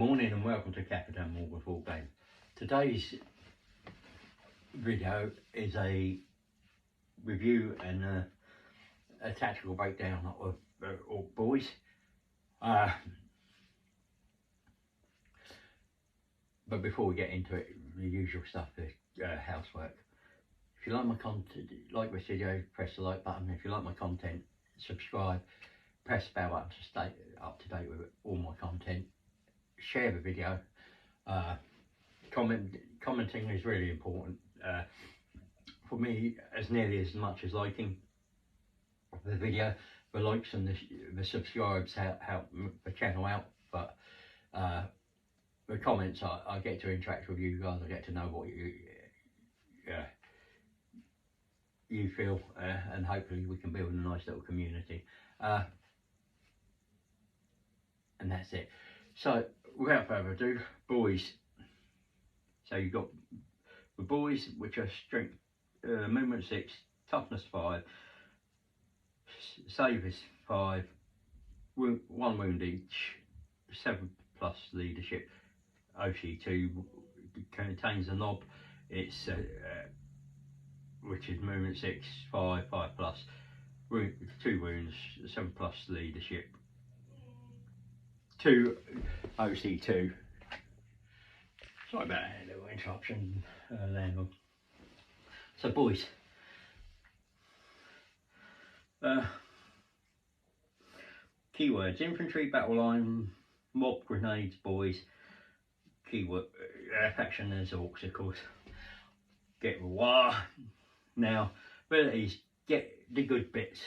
morning and welcome to Captain Morgan Full Game. Today's video is a review and a tactical breakdown of boys. But before we get into it, the usual stuff, the housework. If you like my content, like this video, press the like button. If you like my content, subscribe, press the bell button to stay up to date with all my content. Share the video. Commenting is really important for me, as nearly as much as liking the video. The likes and the subscribes help the channel out, but the comments, I get to interact with you guys. I get to know what you feel, and hopefully we can build a nice little community, and that's it. So without further ado, boys. So you've got the boys, which are strength, movement 6, toughness 5, save is 5, 1 wound each, 7+ leadership. OC2 contains a knob. It's which is movement 6, 5+, 2 wounds, 7+ leadership, 2 OC2. Sorry about that little interruption, Landon. So boys, keywords: infantry, battle line, mob, grenades, boys. Keyword faction as orcs, of course. Get war. Now, abilities: get the good bits.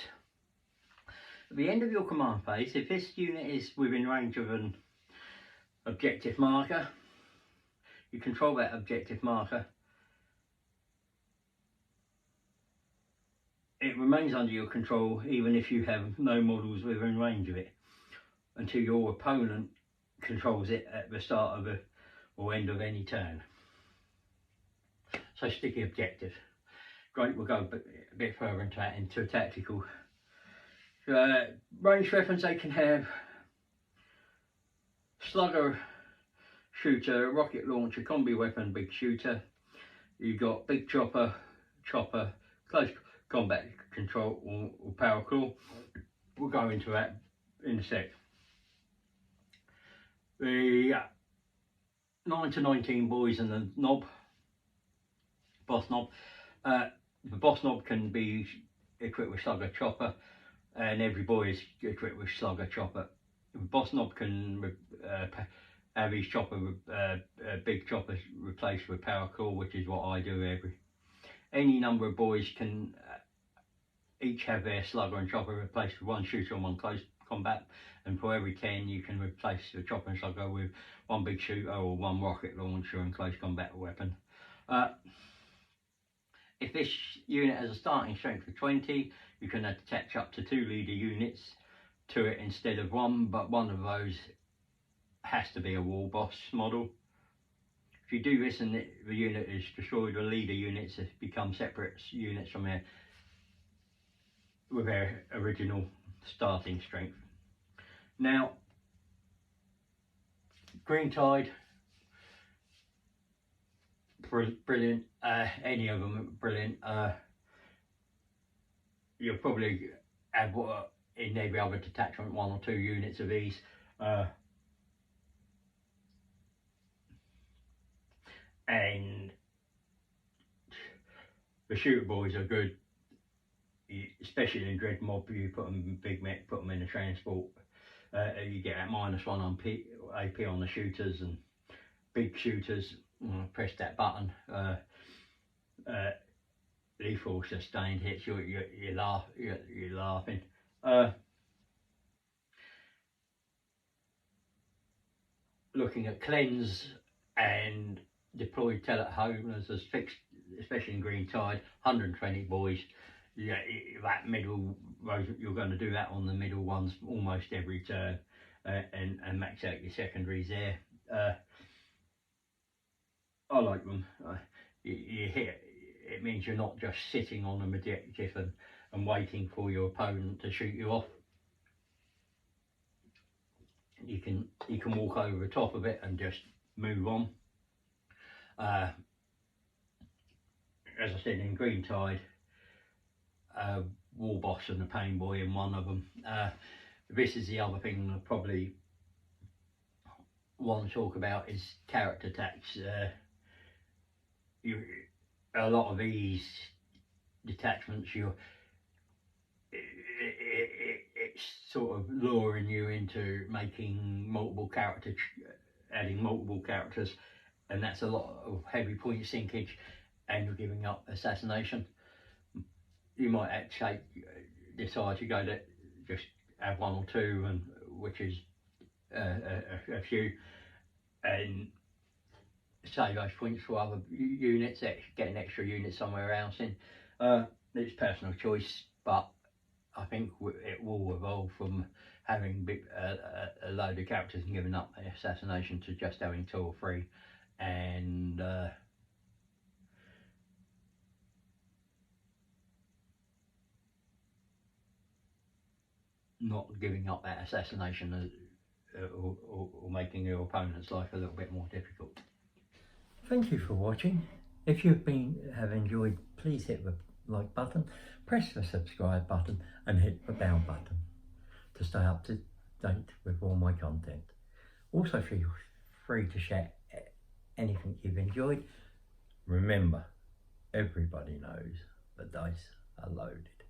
At the end of your command phase, if this unit is within range of an objective marker, you control that objective marker. It remains under your control even if you have no models within range of it, until your opponent controls it at the start of or end of any turn. So sticky objective. Great, we'll go a bit further into that, into tactical. Ranged weapons, they can have slugger, shooter, rocket launcher, combi weapon, big shooter. You've got big chopper, close combat control, or power claw. We'll go into that in a sec. The 9 to 19 boys and the knob, boss knob. The boss knob can be equipped with slugger, chopper, and every boy is equipped with slugger, chopper. The boss knob can have his chopper, big choppers replaced with power claw, which is what I do. Any number of boys can each have their slugger and chopper replaced with 1 shooter and 1 close combat, and for every 10 you can replace the chopper and slugger with 1 big shooter or 1 rocket launcher and close combat weapon. If this unit has a starting strength of 20, you can attach up to 2 leader units to it instead of 1, but one of those has to be a war boss model. If you do this and the unit is destroyed, the leader units have become separate units from with their original starting strength. Now, Green Tide, brilliant. Any of them are brilliant. You'll probably have in every other detachment 1 or 2 units of these. And the shooter boys are good, especially in Dread Mob. You put them in big mech, put them in a transport. You get at -1 on AP on the shooters and big shooters. Press that button. Lethal sustained hits. You're laughing. Looking at cleanse and deployed tell at home as fixed, especially in Green Tide, 120 boys. Yeah, that middle row, you're going to do that on the middle ones almost every turn, and max out your secondaries there. I like them. You hit, it means you're not just sitting on an objective and waiting for your opponent to shoot you off. you can walk over the top of it and just move on. As I said, in Green Tide, War Boss and the Pain Boy in one of them. This is the other thing I probably want to talk about, is character attacks. A lot of these detachments, it's sort of luring you into making multiple characters, adding multiple characters, and that's a lot of heavy point sinkage, and you're giving up assassination. You might actually decide to go to just have one or two, and which is a few, and save those points for other units, getting extra units somewhere else in. It's personal choice, but I think it will evolve from having a load of characters and giving up assassination to just having 2 or 3, and not giving up that assassination or making your opponent's life a little bit more difficult. Thank you for watching. If you've have enjoyed, please hit the like button, press the subscribe button and hit the bell button to stay up to date with all my content. Also feel free to share anything you've enjoyed. Remember, everybody knows the dice are loaded.